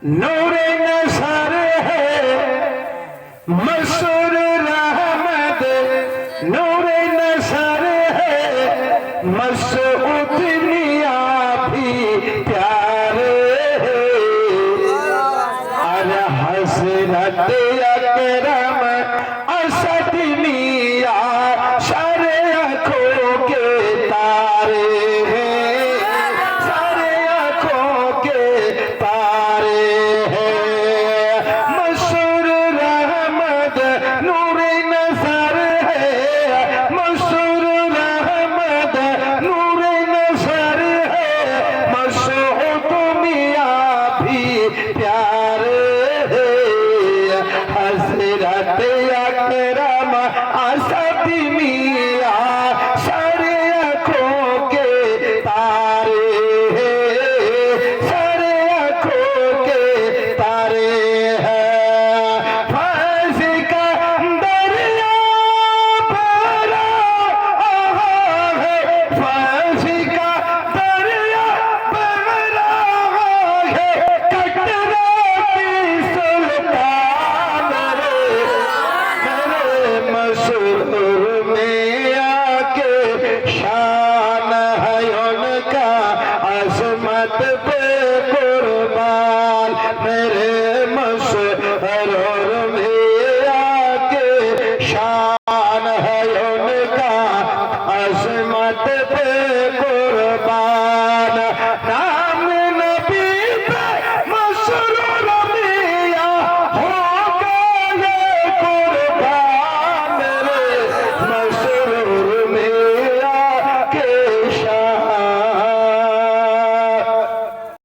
नूरे नसर है मसूर रहमत, नूरे नसर है मसूद मियां भी प्यारे है। अरे हसरत अकरम असद मियां सारे आँखों के तारे हैं, सारे आँखों के तारे हैं। मसूर रहमत नूरे नसर है, मसूर रहमत नूरे नसर है मसूद मियां भी प्यारे है। हज़रत अकरम असद मियां सारे आँखों के तारे हैं, सारे आँखों के तारे हैं। फांसी का दरिया भरा है, फांसी का दरिया भरा है, कटरा की सुल्तान मेरे मसूर में आके शान है उनका अज़मत पे